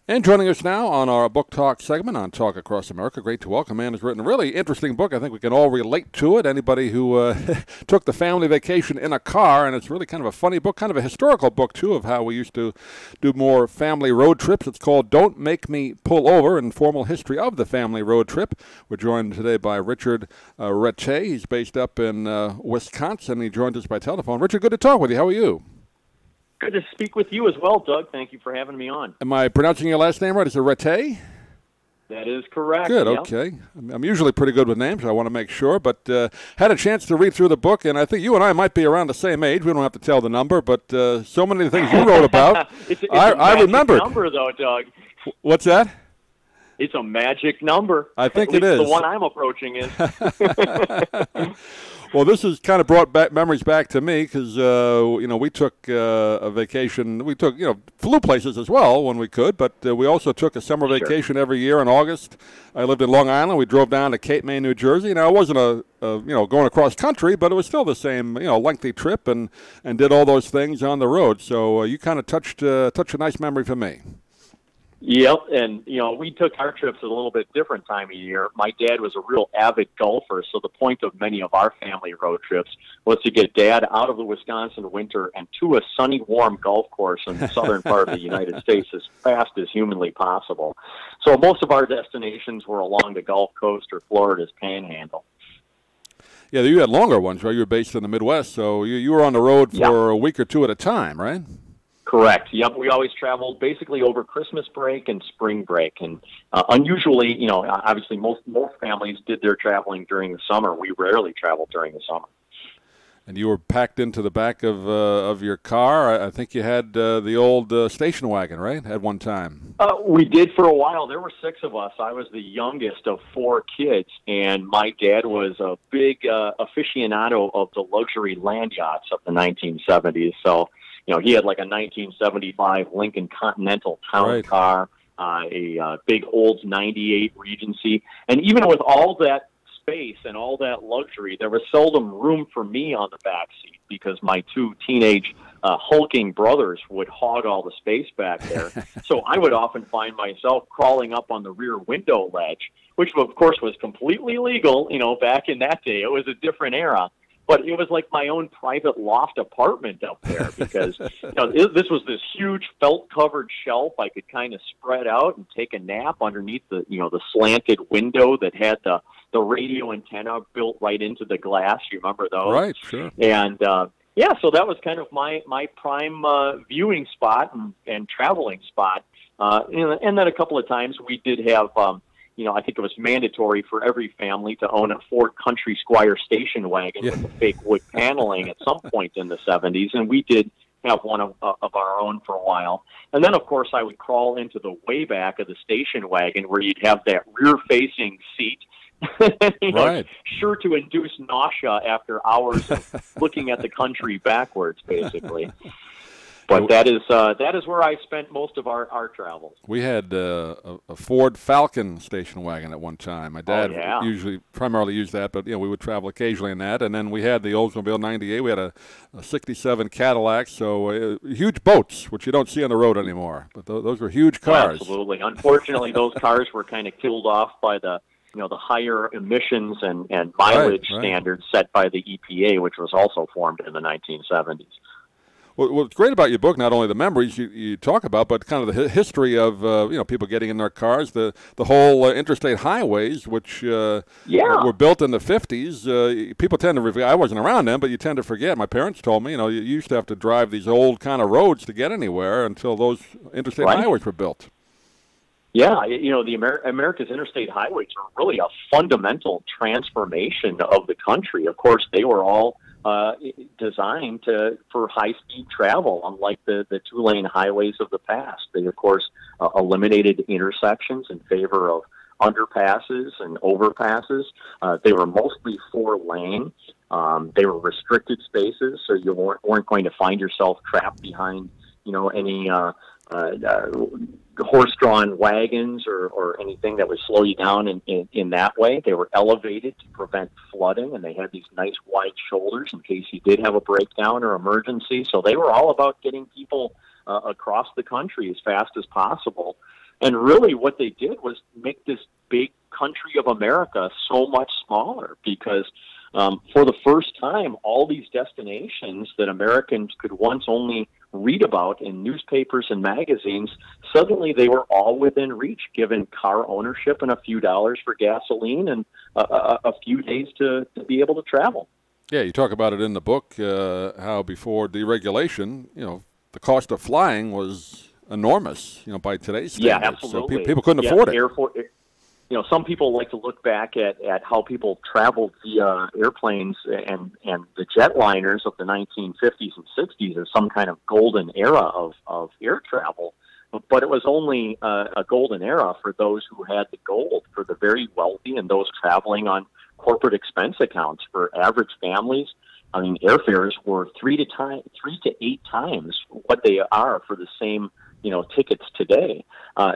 And joining us now on our book talk segment on Talk Across America, great to welcome, man, has written a really interesting book. I think we can all relate to it. Anybody who took the family vacation in a car, and it's really kind of a funny book, kind of a historical book, too, of how we used to do more family road trips. It's called Don't Make Me Pull Over, Informal History of the Family Road Trip. We're joined today by Richard Ratay. He's based up in Wisconsin. He joins us by telephone. Richard, good to talk with you. How are you? Good to speak with you as well, Doug. Thank you for having me on. Am I pronouncing your last name right? Is it Ratay? That is correct. Good, yep. Okay. I'm usually pretty good with names, so I want to make sure. But had a chance to read through the book, and I think you and I might be around the same age. We don't have to tell the number, but so many of the things you wrote about, it's I remembered. It's a number, though, Doug. What's that? It's a magic number. I think it is. The one I'm approaching is. Well, this has kind of brought back memories back to me because, we took a vacation. We took, flew places as well when we could, but we also took a summer vacation every year in August. I lived in Long Island. We drove down to Cape May, New Jersey. Now, it wasn't going across country, but it was still the same, lengthy trip and did all those things on the road. So you kind of touched a nice memory for me. Yep, and we took our trips at a little bit different time of year. My dad was a real avid golfer, so the point of many of our family road trips was to get Dad out of the Wisconsin winter and to a sunny, warm golf course in the southern part of the United States as fast as humanly possible. So most of our destinations were along the Gulf Coast or Florida's Panhandle. Yeah, you had longer ones, right? You were based in the Midwest, so you were on the road for a week or two at a time, right? Correct. Yep. We always traveled basically over Christmas break and spring break. And unusually, obviously most families did their traveling during the summer. We rarely traveled during the summer. And you were packed into the back of your car. I think you had the old station wagon, right, at one time? We did for a while. There were 6 of us. I was the youngest of 4 kids, and my dad was a big aficionado of the luxury land yachts of the 1970s. So, he had like a 1975 Lincoln Continental town car, a big old 98 Regency. And even with all that space and all that luxury, there was seldom room for me on the back seat because my 2 teenage hulking brothers would hog all the space back there. So I would often find myself crawling up on the rear window ledge, which of course was completely legal, back in that day. It was a different era. But it was like my own private loft apartment up there because this was this huge felt-covered shelf I could kind of spread out and take a nap underneath the the slanted window that had the radio antenna built right into the glass. You remember those? Right, sure. And so that was kind of my prime viewing spot and traveling spot. And then a couple of times we did have. I think it was mandatory for every family to own a Ford Country Squire station wagon with the fake wood paneling at some point in the 70s, and we did have one of our own for a while. And then, of course, I would crawl into the way back of the station wagon where you'd have that rear-facing seat, sure to induce nausea after hours of looking at the country backwards, basically. But that is where I spent most of our travels. We had a Ford Falcon station wagon at one time. My dad primarily used that, but we would travel occasionally in that. And then we had the Oldsmobile 98. We had a 67 Cadillac, so huge boats, which you don't see on the road anymore. But those were huge cars. Absolutely. Unfortunately, those cars were kind of killed off by the the higher emissions and mileage standards set by the EPA, which was also formed in the 1970s. Well, what's great about your book, not only the memories you talk about, but kind of the history of people getting in their cars, the whole interstate highways, which were built in the 50s. People tend to I wasn't around then, but you tend to forget. My parents told me, you used to have to drive these old kind of roads to get anywhere until those interstate highways were built. Yeah, America's interstate highways are really a fundamental transformation of the country. Of course, they were all designed for high-speed travel, unlike the 2-lane highways of the past. They, of course, eliminated intersections in favor of underpasses and overpasses. They were mostly 4-lane. They were restricted spaces, so you weren't going to find yourself trapped behind, any horse-drawn wagons or anything that would slow you down in that way. They were elevated to prevent flooding, and they had these nice wide shoulders in case you did have a breakdown or emergency. So they were all about getting people across the country as fast as possible. And really what they did was make this big country of America so much smaller because for the first time, all these destinations that Americans could once only read about in newspapers and magazines, suddenly they were all within reach, given car ownership and a few dollars for gasoline and a few days to be able to travel. Yeah, you talk about it in the book, how before deregulation, the cost of flying was enormous, by today's standards. Yeah, absolutely. So people couldn't afford it. Some people like to look back at how people traveled via airplanes and the jetliners of the 1950s and 60s as some kind of golden era of air travel. But it was only a golden era for those who had the gold, for the very wealthy and those traveling on corporate expense accounts. For average families, I mean, airfares were 3 to 8 times what they are for the same tickets today.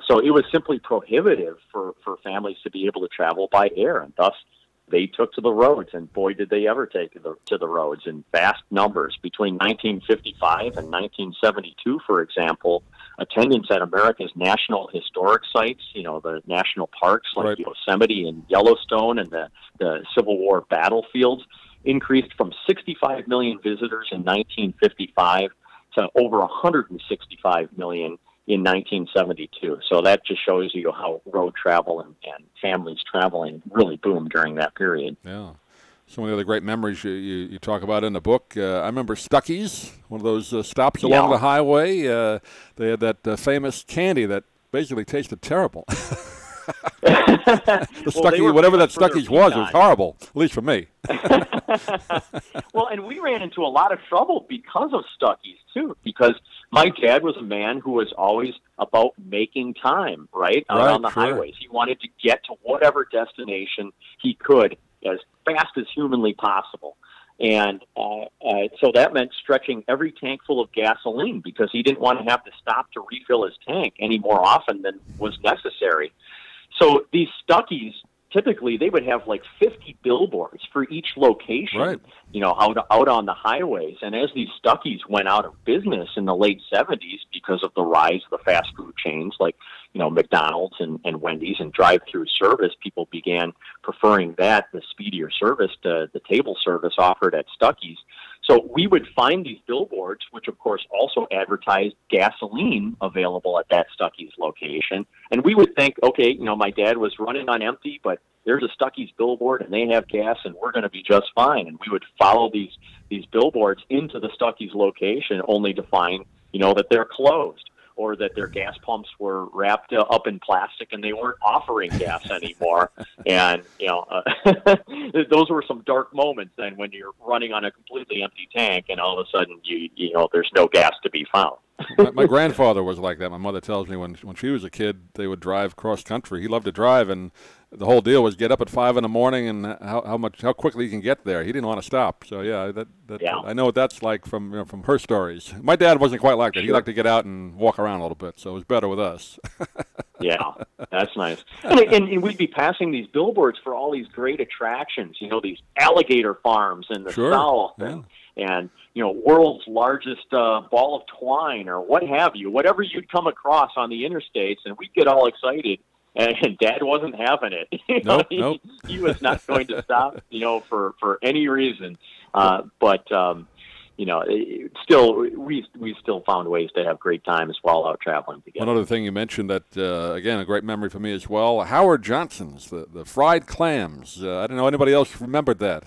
So it was simply prohibitive for families to be able to travel by air, and thus they took to the roads, and boy, did they ever take to the roads in vast numbers. Between 1955 and 1972, for example, attendance at America's national historic sites, the national parks like right. Yosemite and Yellowstone and the Civil War battlefields, increased from 65 million visitors in 1955 to over 165 million in 1972. So that just shows you how road travel and families traveling really boomed during that period. Yeah. Some of the other great memories you talk about in the book. I remember Stuckey's, one of those stops along the highway. They had that famous candy that basically tasted terrible. Whatever that Stuckey's was, it was horrible, at least for me. Well, and we ran into a lot of trouble because of Stuckey's, too, because my dad was a man who was always about making time, right, out on the highways. He wanted to get to whatever destination he could as fast as humanly possible. And so that meant stretching every tank full of gasoline because he didn't want to have to stop to refill his tank any more often than was necessary. So these Stuckey's, typically they would have like 50 billboards for each location, right. Out on the highways. And as these Stuckey's went out of business in the late 70s because of the rise of the fast food chains like, McDonald's and Wendy's and drive-through service, people began preferring the speedier service to the table service offered at Stuckey's. So we would find these billboards, which of course also advertised gasoline available at that Stuckey's location. And we would think, okay, my dad was running on empty, but there's a Stuckey's billboard and they have gas and we're going to be just fine. And we would follow these billboards into the Stuckey's location only to find, that they're closed, or that their gas pumps were wrapped up in plastic and they weren't offering gas anymore. And, those were some dark moments then when you're running on a completely empty tank and all of a sudden, there's no gas to be found. My grandfather was like that. My mother tells me when she was a kid, they would drive cross country. He loved to drive, and the whole deal was get up at 5 a.m. and how quickly you can get there. He didn't want to stop. So yeah, I know what that's like from her stories. My dad wasn't quite like that. He liked to get out and walk around a little bit, so it was better with us. Yeah, that's nice. And we'd be passing these billboards for all these great attractions. These alligator farms in the South. Yeah. And world's largest ball of twine or what have you, whatever you'd come across on the interstates, and we'd get all excited. And Dad wasn't having it. Nope. He was not going to stop, for any reason. But still, we still found ways to have great times while out traveling together. One other thing you mentioned that, again, a great memory for me as well, Howard Johnson's, the fried clams. I didn't know anybody else remembered that.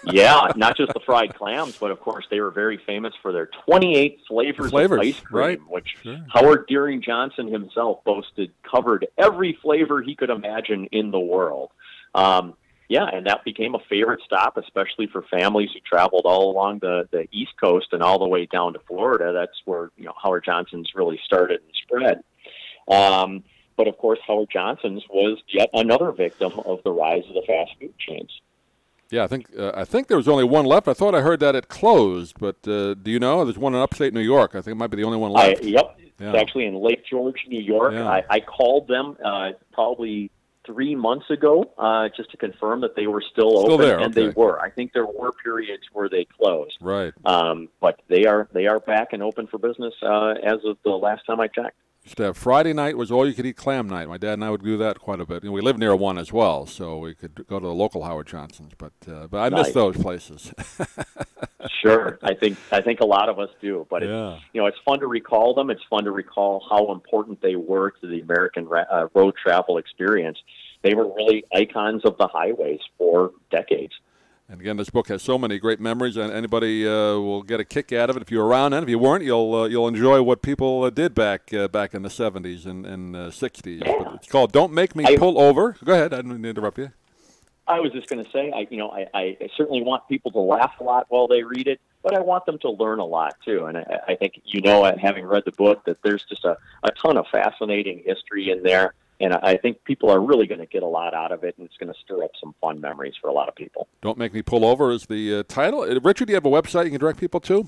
Yeah, not just the fried clams, but of course they were very famous for their 28 flavors of ice cream, right. which Howard Deering Johnson himself boasted covered every flavor he could imagine in the world. And that became a favorite stop, especially for families who traveled all along the East Coast and all the way down to Florida. That's where Howard Johnson's really started and spread. But of course, Howard Johnson's was yet another victim of the rise of the fast food chains. Yeah, I think there was only one left. I thought I heard that it closed, but do you know? There's one in upstate New York. I think it might be the only one left. Yep. Yeah. It's actually in Lake George, New York. Yeah. I called them probably 3 months ago just to confirm that they were still open, there. And okay. they were. I think there were periods where they closed. Right. But they are back and open for business as of the last time I checked. Used to have Friday night was all-you-could-eat clam night. My dad and I would do that quite a bit. We lived near one as well, so we could go to the local Howard Johnson's. But I miss those places. Sure, I think a lot of us do. But it's fun to recall them. It's fun to recall how important they were to the American road travel experience. They were really icons of the highways for decades. And again, this book has so many great memories, and anybody will get a kick out of it. If you're around, and if you weren't, you'll enjoy what people did back in the 70s and 60s. Yeah. But it's called "Don't Make Me Pull Over." Go ahead. I didn't mean to interrupt you. I was just going to say, I certainly want people to laugh a lot while they read it, but I want them to learn a lot too. And I think having read the book, that there's just a ton of fascinating history in there. And I think people are really going to get a lot out of it, and it's going to stir up some fun memories for a lot of people. Don't Make Me Pull Over is the title. Richard, do you have a website you can direct people to?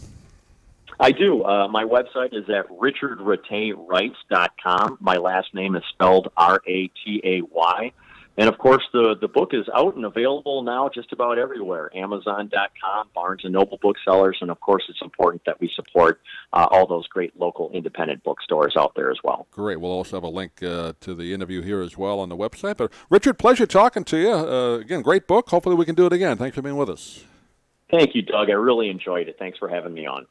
I do. My website is at richardratay.com. My last name is spelled Ratay. And, of course, the book is out and available now just about everywhere, Amazon.com, Barnes & Noble booksellers, and, of course, it's important that we support all those great local independent bookstores out there as well. Great. We'll also have a link to the interview here as well on the website. But, Richard, pleasure talking to you. Again, great book. Hopefully we can do it again. Thanks for being with us. Thank you, Doug. I really enjoyed it. Thanks for having me on.